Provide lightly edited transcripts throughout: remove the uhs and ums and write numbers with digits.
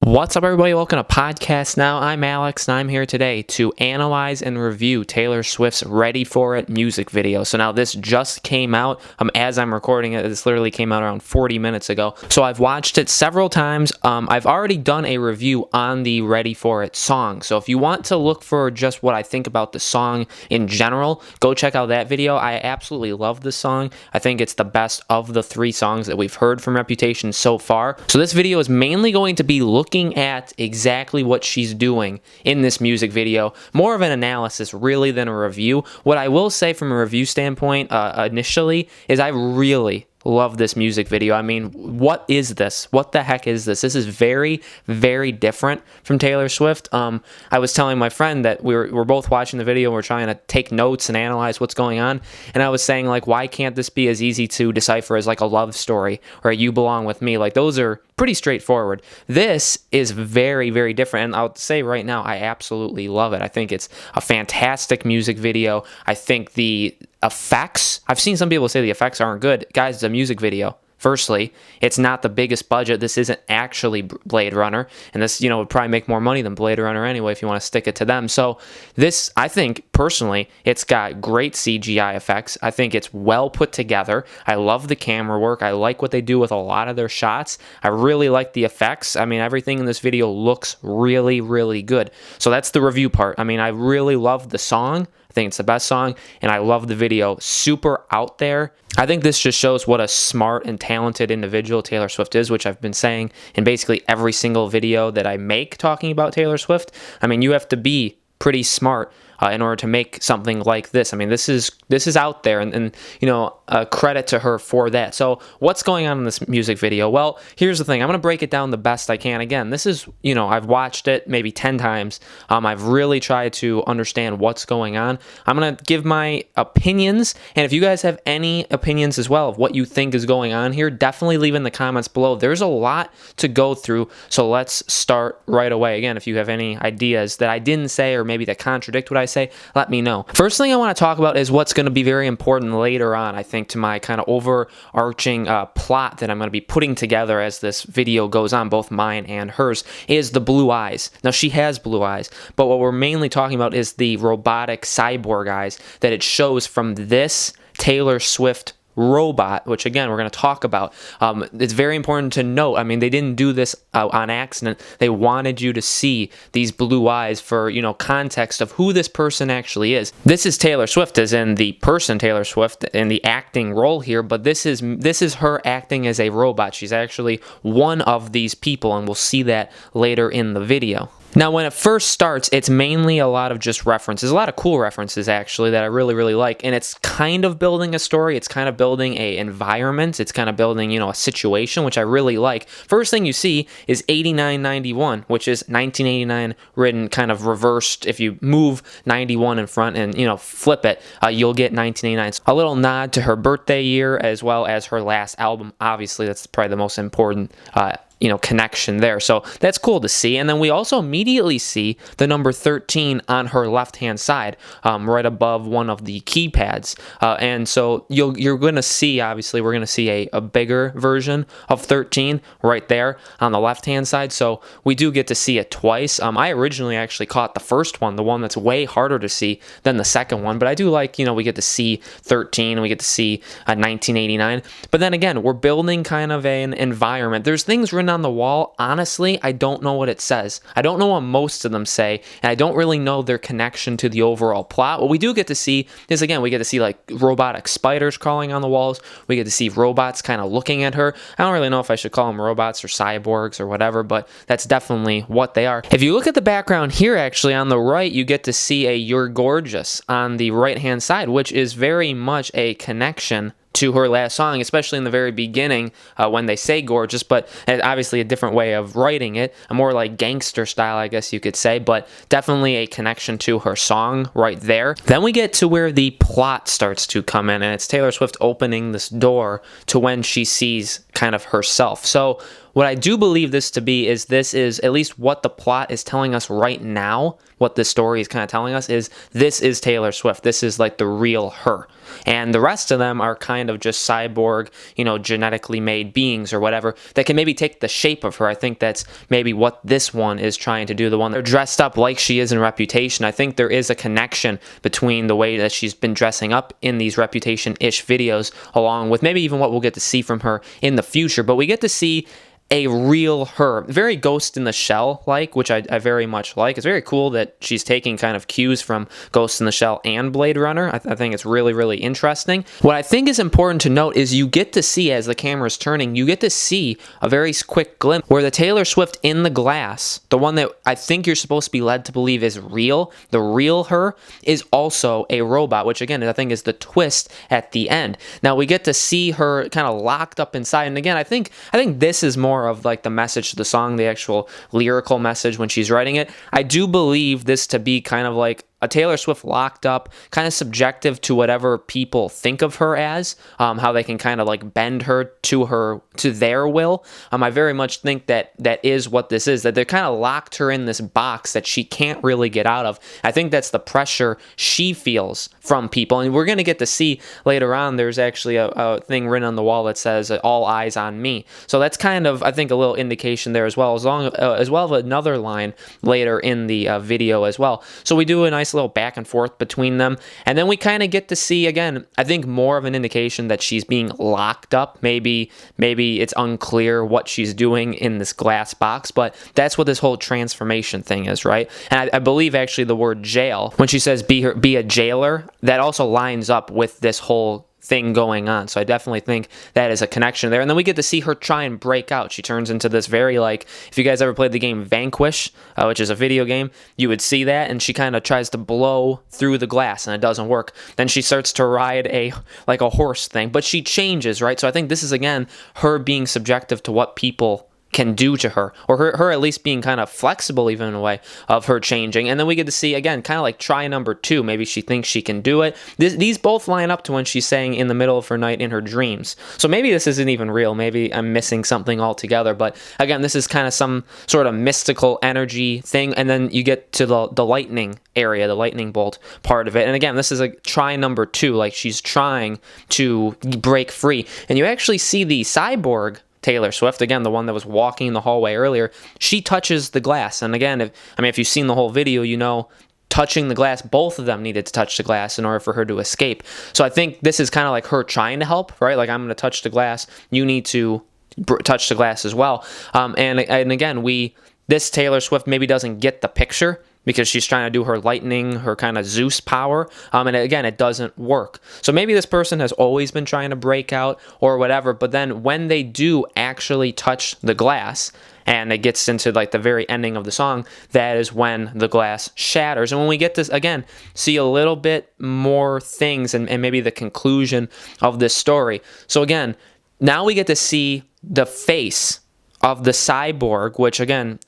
What's up, everybody? Welcome to Podcast Now. I'm Alex, and I'm here today to analyze and review Taylor Swift's Ready For It music video. So now this just came out as I'm recording it. This literally came out around 40 minutes ago. So I've watched it several times. I've already done a review on the Ready For It song. So if you want to look for just what I think about the song in general, go check out that video. I absolutely love this song. I think it's the best of the three songs that we've heard from Reputation so far. So this video is mainly going to be looking at exactly what she's doing in this music video. More of an analysis really than a review. What I will say from a review standpoint initially is I really love this music video. I mean, what is this? What the heck is this? This is very, very different from Taylor Swift. I was telling my friend that we're both watching the video and we're trying to take notes and analyze what's going on. And I was saying, like, why can't this be as easy to decipher as like a love story or a You Belong With Me? Like, those are pretty straightforward. This is very, very different. And I'll say right now, I absolutely love it. I think it's a fantastic music video. I think the effects, I've seen some people say the effects aren't good. Guys, it's a music video. Firstly, it's not the biggest budget. This isn't actually Blade Runner, and this, would probably make more money than Blade Runner anyway if you want to stick it to them. So this, I think, personally, it's got great CGI effects. I think it's well put together. I love the camera work. I like what they do with a lot of their shots. I really like the effects. I mean, everything in this video looks really, really good. So that's the review part. I mean, I really love the song. I think it's the best song, and I love the video. Super out there. I think this just shows what a smart and talented individual Taylor Swift is, which I've been saying in basically every single video that I make talking about Taylor Swift. I mean, you have to be pretty smart in order to make something like this. I mean, this is out there, and credit to her for that. So what's going on in this music video? Well, here's the thing. I'm going to break it down the best I can. Again, this is, I've watched it maybe 10 times. I've really tried to understand what's going on. I'm going to give my opinions, and if you guys have any opinions as well of what you think is going on here, definitely leave in the comments below. There's a lot to go through, so let's start right away. Again, if you have any ideas that I didn't say or maybe that contradict what I say, let me know. First thing I want to talk about is what's going to be very important later on, I think, to my kind of overarching plot that I'm going to be putting together as this video goes on, both mine and hers, is the blue eyes. Now, she has blue eyes, but what we're mainly talking about is the robotic cyborg eyes that it shows from this Taylor Swift robot, which again we're going to talk about. It's very important to note, I mean, they didn't do this on accident. They wanted you to see these blue eyes for context of who this person actually is. This is Taylor Swift, as in the person Taylor Swift in the acting role here, but this is her acting as a robot. She's actually one of these people, and we'll see that later in the video. Now, when it first starts, it's mainly a lot of just references, a lot of cool references, actually, that I really, really like. And it's kind of building a story. It's kind of building an environment. It's kind of building, a situation, which I really like. First thing you see is 8991, which is 1989 written kind of reversed. If you move 91 in front and, flip it, you'll get 1989. So a little nod to her birthday year as well as her last album. Obviously, that's probably the most important connection there. So that's cool to see. And then we also immediately see the number 13 on her left-hand side, right above one of the keypads. And so you're going to see, obviously, we're going to see a bigger version of 13 right there on the left-hand side. So we do get to see it twice. I originally actually caught the first one, the one that's way harder to see than the second one. But I do like, we get to see 13 and we get to see 1989. But then again, we're building kind of an environment. There's things written on the wall. Honestly, I don't know what it says. I don't know what most of them say, and I don't really know their connection to the overall plot. What we do get to see is, again, we get to see like robotic spiders crawling on the walls. We get to see robots kind of looking at her. I don't really know if I should call them robots or cyborgs or whatever, but that's definitely what they are. If you look at the background here, actually, on the right, you get to see a You're Gorgeous on the right-hand side, which is very much a connection to her last song, especially in the very beginning when they say gorgeous, but obviously a different way of writing it, a more like gangster style, I guess you could say, but definitely a connection to her song right there. Then we get to where the plot starts to come in, and it's Taylor Swift opening this door to when she sees kind of herself. So what I do believe this to be is this is at least what the plot is telling us right now. What the story is kind of telling us is this is Taylor Swift. This is like the real her. And the rest of them are kind of just cyborg, genetically made beings or whatever that can maybe take the shape of her. I think that's maybe what this one is trying to do. The one that dressed up like she is in Reputation. I think there is a connection between the way that she's been dressing up in these Reputation-ish videos, along with maybe even what we'll get to see from her in the future. But we get to see a real her, very Ghost in the Shell like, which I very much like. It's very cool that she's taking kind of cues from Ghost in the Shell and Blade Runner. I think it's really, really interesting. What I think is important to note is you get to see, as the camera's turning, you get to see a very quick glimpse where the Taylor Swift in the glass, the one that I think you're supposed to be led to believe is real, the real her, is also a robot, which again, I think is the twist at the end. Now we get to see her kind of locked up inside. And again, I think this is more of like the message to the song, the actual lyrical message when she's writing it. I do believe this to be kind of like a Taylor Swift locked up, kind of subjective to whatever people think of her as, how they can kind of like bend her to their will. I very much think that is what this is, that they kind of locked her in this box that she can't really get out of. I think that's the pressure she feels from people. And we're going to get to see later on, there's actually a thing written on the wall that says, "All eyes on me." So that's kind of, I think, a little indication there as well, as well as another line later in the video as well. So we do a nice little back and forth between them, and then we kind of get to see, again, I think more of an indication that she's being locked up. Maybe it's unclear what she's doing in this glass box, but that's what this whole transformation thing is, right? And I believe actually the word jail, when she says be a jailer, that also lines up with this whole thing going on. So I definitely think that is a connection there. And then we get to see her try and break out. She turns into this very, like, if you guys ever played the game Vanquish, which is a video game, you would see that, and she kind of tries to blow through the glass and it doesn't work. Then she starts to ride a horse thing, but she changes, right? So I think this is, again, her being subjective to what people can do to her, or her at least being kind of flexible even in a way of her changing. And then we get to see, again, kind of like try number 2. Maybe she thinks she can do it. These both line up to when she's saying in the middle of her night in her dreams. So maybe this isn't even real. Maybe I'm missing something altogether. But again, this is kind of some sort of mystical energy thing. And then you get to the lightning area, the lightning bolt part of it. And again, this is a try number 2. Like, she's trying to break free. And you actually see the cyborg Taylor Swift, again, the one that was walking in the hallway earlier, she touches the glass. And again, if you've seen the whole video, touching the glass, both of them needed to touch the glass in order for her to escape. So I think this is kind of like her trying to help, right? Like, I'm going to touch the glass. You need to touch the glass as well. And again, this Taylor Swift maybe doesn't get the picture, because she's trying to do her lightning, her kind of Zeus power, and again, it doesn't work. So maybe this person has always been trying to break out or whatever, but then when they do actually touch the glass, and it gets into like the very ending of the song, that is when the glass shatters. And when we get to, again, see a little bit more things and maybe the conclusion of this story. So again, now we get to see the face of the cyborg, which again,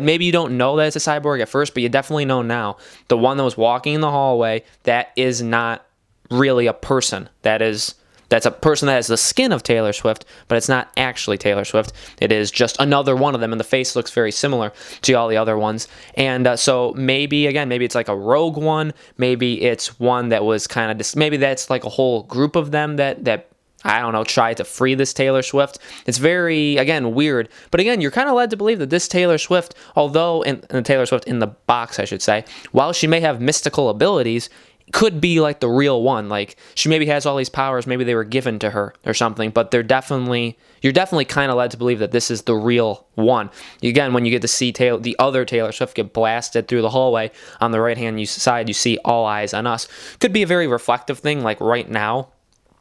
maybe you don't know that it's a cyborg at first, but you definitely know now. The one that was walking in the hallway, that is not really a person. That's a person that has the skin of Taylor Swift, but it's not actually Taylor Swift. It is just another one of them, and the face looks very similar to all the other ones. And so maybe it's like a rogue one. Maybe it's one that was kind of maybe that's like a whole group of them that I don't know, try to free this Taylor Swift. It's very, again, weird. But again, you're kind of led to believe that this Taylor Swift, although in the Taylor Swift in the box, I should say, while she may have mystical abilities, could be like the real one. Like, she maybe has all these powers, maybe they were given to her or something, but you're definitely kind of led to believe that this is the real one. Again, when you get to see the other Taylor Swift get blasted through the hallway, on the right-hand side, you see All Eyes on Us. Could be a very reflective thing, like right now.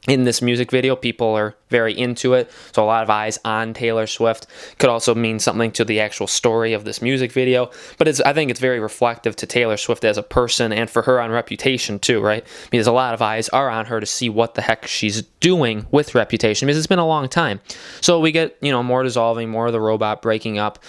In this music video, people are very into it, so a lot of eyes on Taylor Swift. Could also mean something to the actual story of this music video, but I think it's very reflective to Taylor Swift as a person, and for her on Reputation too, right? Because a lot of eyes are on her to see what the heck she's doing with Reputation, because it's been a long time. So we get, more dissolving, more of the robot breaking up.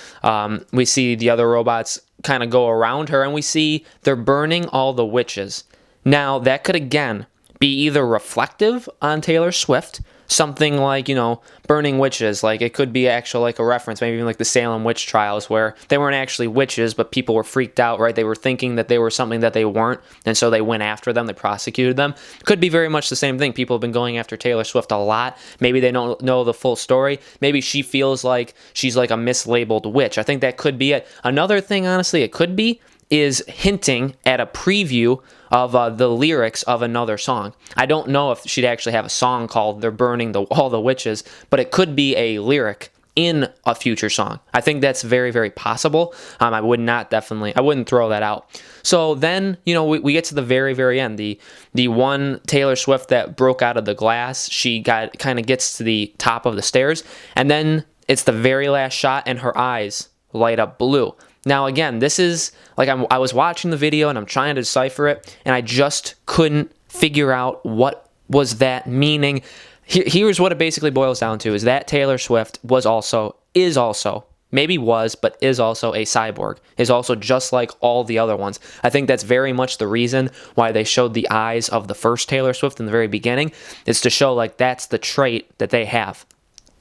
We see the other robots kind of go around her, and we see they're burning all the witches. Now, that could, again, be either reflective on Taylor Swift, something like, you know, burning witches. Like, it could be actual, like, a reference, maybe even like the Salem witch trials, where they weren't actually witches, but people were freaked out, right? They were thinking that they were something that they weren't, and so they went after them, they prosecuted them. Could be very much the same thing. People have been going after Taylor Swift a lot. Maybe they don't know the full story. Maybe she feels like she's like a mislabeled witch. I think that could be it. Another thing, honestly, it could be is hinting at a preview of the lyrics of another song. I don't know if she'd actually have a song called "They're Burning All the Witches," but it could be a lyric in a future song. I think that's very, very possible. I wouldn't throw that out. So then, you know, we get to the very, very end. The one Taylor Swift that broke out of the glass, she kind of gets to the top of the stairs, and then it's the very last shot, and her eyes light up blue. Now, again, this is, like, I was watching the video, and I'm trying to decipher it, and I just couldn't figure out what was that meaning. Here's what it basically boils down to, is that Taylor Swift is also a cyborg, is also just like all the other ones. I think that's very much the reason why they showed the eyes of the first Taylor Swift in the very beginning, is to show, like, that's the trait that they have.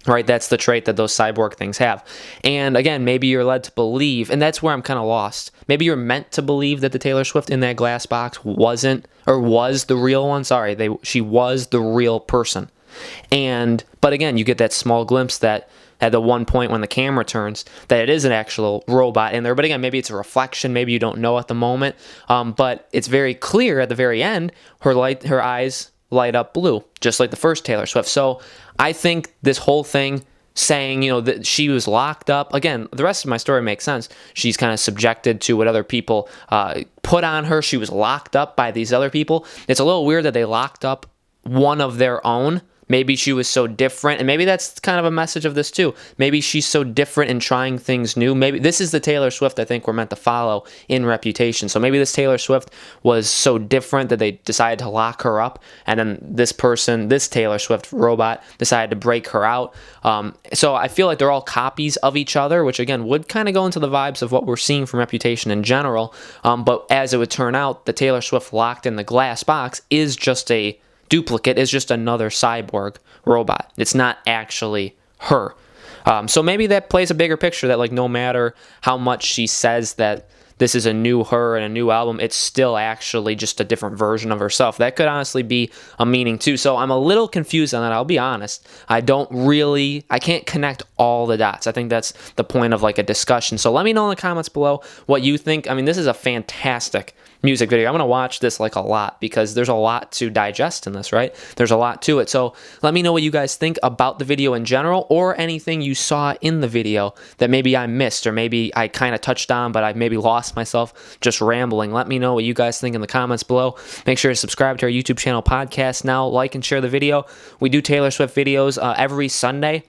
Right, that's the trait that those cyborg things have. And again, maybe you're led to believe, and that's where I'm kind of lost. Maybe you're meant to believe that the Taylor Swift in that glass box was the real one. Sorry, she was the real person. But again, you get that small glimpse that at the one point when the camera turns, that it is an actual robot in there. But again, maybe it's a reflection. Maybe you don't know at the moment. But it's very clear at the very end, her eyes light up blue, just like the first Taylor Swift. So I think this whole thing saying, you know, that she was locked up, again, the rest of my story makes sense. She's kind of subjected to what other people put on her. She was locked up by these other people. It's a little weird that they locked up one of their own. Maybe she was so different, and maybe that's kind of a message of this too. Maybe she's so different in trying things new. Maybe this is the Taylor Swift I think we're meant to follow in Reputation. So maybe this Taylor Swift was so different that they decided to lock her up, and then this Taylor Swift robot, decided to break her out. So I feel like they're all copies of each other, which again would kind of go into the vibes of what we're seeing from Reputation in general. But as it would turn out, the Taylor Swift locked in the glass box is just a duplicate, is just another cyborg robot. It's not actually her. So maybe that plays a bigger picture, that like no matter how much she says that this is a new her and a new album, it's still actually just a different version of herself. That could honestly be a meaning too. So I'm a little confused on that, I'll be honest. I can't connect all the dots. I think that's the point of like a discussion. So let me know in the comments below what you think. I mean, this is a fantastic music video. I'm going to watch this like a lot because there's a lot to digest in this, right? There's a lot to it. So let me know what you guys think about the video in general, or anything you saw in the video that maybe I missed, or maybe I kind of touched on, but I maybe lost myself just rambling. Let me know what you guys think in the comments below. Make sure to subscribe to our YouTube channel, Podcast Now. Like and share the video. We do Taylor Swift videos every Sunday.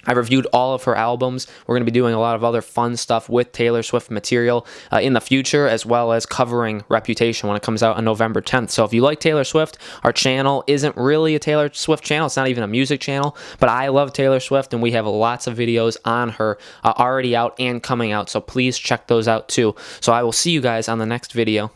I reviewed all of her albums. We're going to be doing a lot of other fun stuff with Taylor Swift material in the future, as well as covering Reputation when it comes out on November 10th. So if you like Taylor Swift, our channel isn't really a Taylor Swift channel. It's not even a music channel, but I love Taylor Swift, and we have lots of videos on her already out and coming out. So please check those out too. So I will see you guys on the next video.